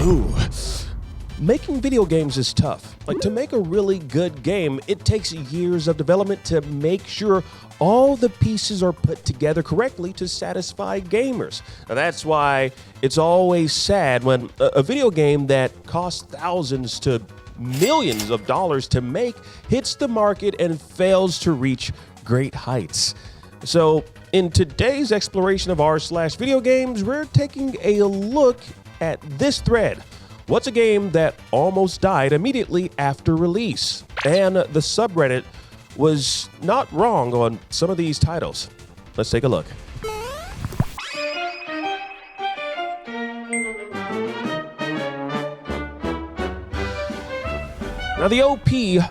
Ooh. Making video games is tough. Like, to make a really good game, it takes years of development to make sure all the pieces are put together correctly to satisfy gamers. Now, that's why it's always sad when a video game that costs thousands to millions of dollars to make hits the market and fails to reach great heights. So, in today's exploration of r/video games, we're taking a look at this thread. What's a game that almost died immediately after release? And the subreddit was not wrong on some of these titles. Let's take a look. Now, the OP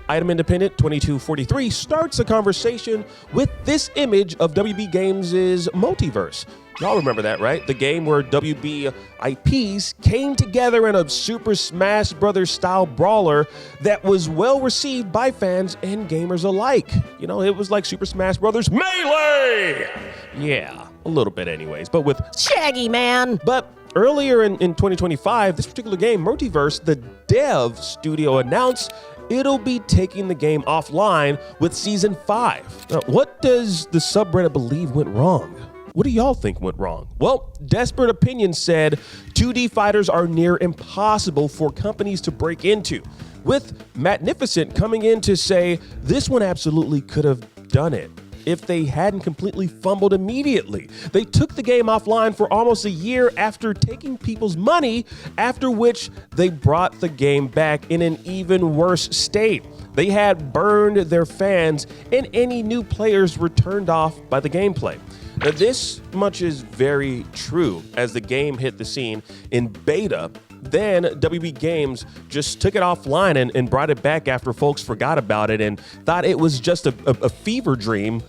Item Independent 2243 starts a conversation with this image of WB Games' Multiverse. Y'all remember that, right? The game where WB IPs came together in a Super Smash Bros. Style brawler that was well received by fans and gamers alike. You know, it was like Super Smash Bros. Melee! Yeah, a little bit anyways, but with Shaggy Man. But earlier in 2025, this particular game, Multiverse, the dev studio announced it'll be taking the game offline with Season 5. Now, what does the subreddit believe went wrong? What do y'all think went wrong? Well, Desperate Opinion said 2D fighters are near impossible for companies to break into, with Magnificent coming in to say this one absolutely could have done it if they hadn't completely fumbled immediately. They took the game offline for almost a year after taking people's money, after which they brought the game back in an even worse state. They had burned their fans, and any new players were turned off by the gameplay. Now, this much is very true. As the game hit the scene in beta, then WB Games just took it offline and brought it back after folks forgot about it and thought it was just a fever dream,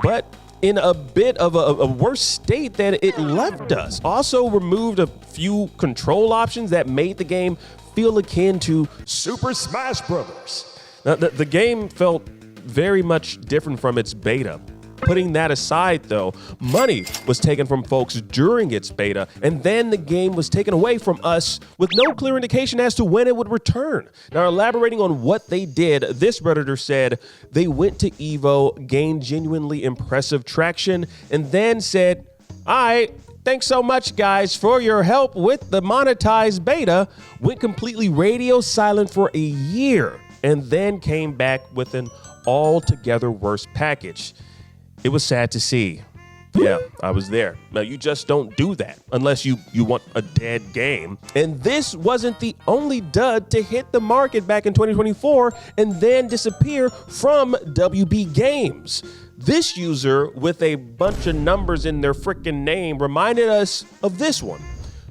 but in a bit of a worse state than it left us. Also removed a few control options that made the game feel akin to Super Smash Bros. Now, the game felt very much different from its beta. Putting that aside, though, money was taken from folks during its beta, and then the game was taken away from us with no clear indication as to when it would return. Now, elaborating on what they did, this Redditor said they went to EVO, gained genuinely impressive traction, and then said, all right, thanks so much, guys, for your help with the monetized beta, went completely radio silent for a year, and then came back with an altogether worse package. It was sad to see. Yeah, I was there. Now, you just don't do that unless you want a dead game. And this wasn't the only dud to hit the market back in 2024 and then disappear from WB Games. This user with a bunch of numbers in their freaking name reminded us of this one.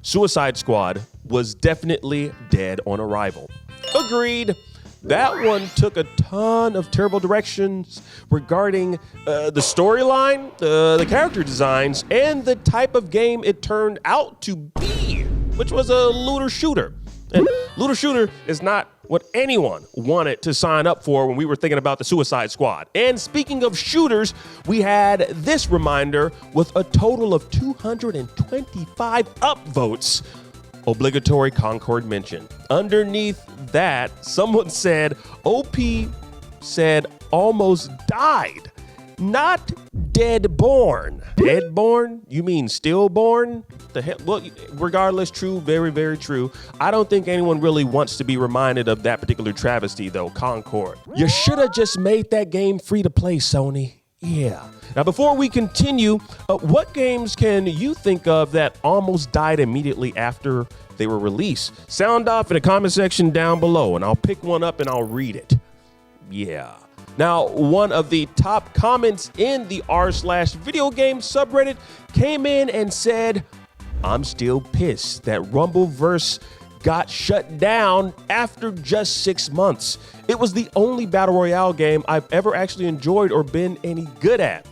Suicide Squad was definitely dead on arrival. Agreed. That one took a ton of terrible directions regarding the storyline, the character designs, and the type of game it turned out to be, which was a looter shooter. And looter shooter is not what anyone wanted to sign up for when we were thinking about the Suicide Squad. And speaking of shooters, we had this reminder with a total of 225 upvotes. Obligatory Concord mention. Underneath that, someone said, OP said almost died, not deadborn. Deadborn? You mean stillborn? The hell? Well, regardless, true, very, very true. I don't think anyone really wants to be reminded of that particular travesty, though, Concord. You should have just made that game free to play, Sony. Yeah. Now, before we continue, what games can you think of that almost died immediately after they were released? Sound off in the comment section down below, and I'll pick one up and I'll read it. Yeah. Now, one of the top comments in the r/video game subreddit came in and said, I'm still pissed that Rumbleverse got shut down after just 6 months. It was the only Battle Royale game I've ever actually enjoyed or been any good at.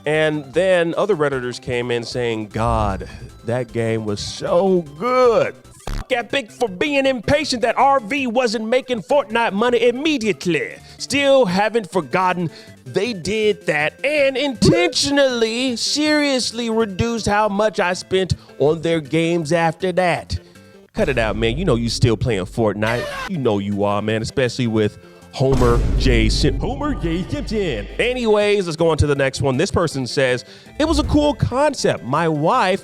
And then other Redditors came in saying, God, that game was so good. Fuck Epic for being impatient that RV wasn't making Fortnite money immediately. Still haven't forgotten they did that and intentionally, seriously reduced how much I spent on their games after that. Cut it out, man. You know you still playing Fortnite. You know you are, man, especially with Homer J. Simpson. Anyways, let's go on to the next one. This person says, it was a cool concept. My wife,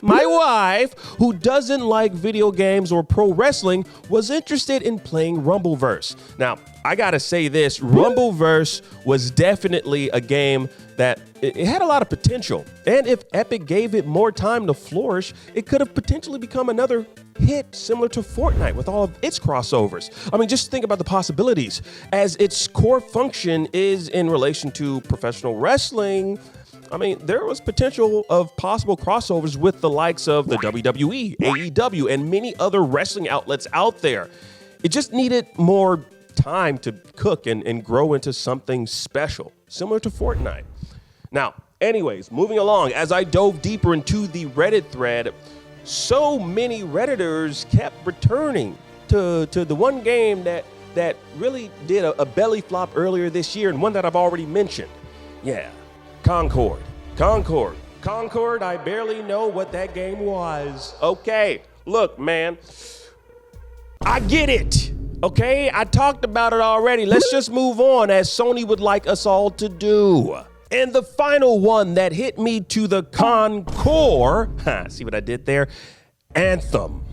who doesn't like video games or pro wrestling, was interested in playing Rumbleverse. Now, I gotta say this, Rumbleverse was definitely a game that it had a lot of potential. And if Epic gave it more time to flourish, it could have potentially become another hit similar to Fortnite with all of its crossovers. I mean, just think about the possibilities. As its core function is in relation to professional wrestling, I mean, there was potential of possible crossovers with the likes of the WWE, AEW, and many other wrestling outlets out there. It just needed more time to cook and grow into something special, similar to Fortnite. Now, anyways, moving along, as I dove deeper into the Reddit thread, so many Redditors kept returning to the one game that really did a belly flop earlier this year, and one that I've already mentioned. Yeah, Concord, I barely know what that game was. Okay, look, man, I get it. Okay, I talked about it already. Let's just move on, as Sony would like us all to do. And the final one that hit me to the core, see what I did there? Anthem.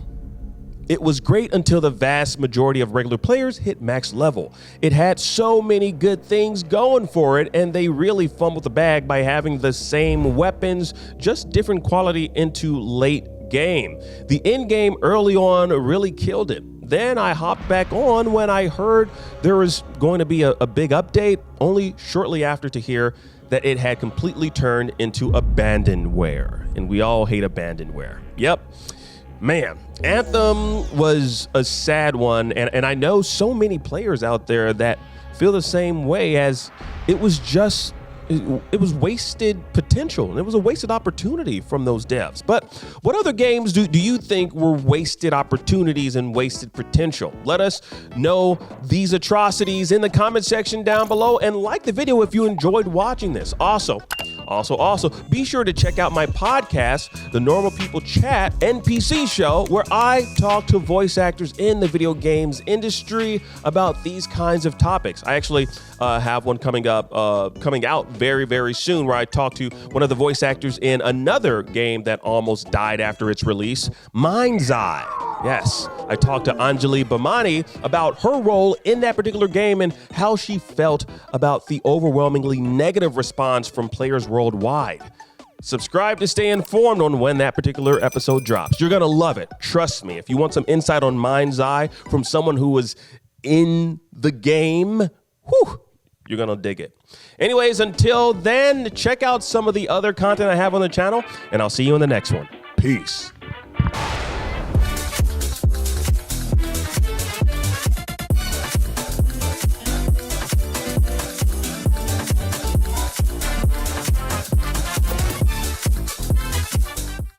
It was great until the vast majority of regular players hit max level. It had so many good things going for it, and they really fumbled the bag by having the same weapons, just different quality into late game. The end game early on really killed it. Then I hopped back on when I heard there was going to be a big update, only shortly after to hear that it had completely turned into abandonware. And we all hate abandonware. Yep. Man, Anthem was a sad one, and I know so many players out there that feel the same way, as it was just it was wasted potential, and it was a wasted opportunity from those devs. But what other games do you think were wasted opportunities and wasted potential? Let us know these atrocities in the comment section down below, and like the video if you enjoyed watching this. Also, be sure to check out my podcast, The Normal People Chat NPC Show, where I talk to voice actors in the video games industry about these kinds of topics. I actually have one coming out very, very soon, where I talk to one of the voice actors in another game that almost died after its release, Mind's Eye. Yes, I talked to Anjali Bhamani about her role in that particular game and how she felt about the overwhelmingly negative response from players worldwide. Subscribe to stay informed on when that particular episode drops. You're gonna love it. Trust me. If you want some insight on Mind's Eye from someone who was in the game, you're gonna dig it. Anyways, until then, check out some of the other content I have on the channel, and I'll see you in the next one. Peace.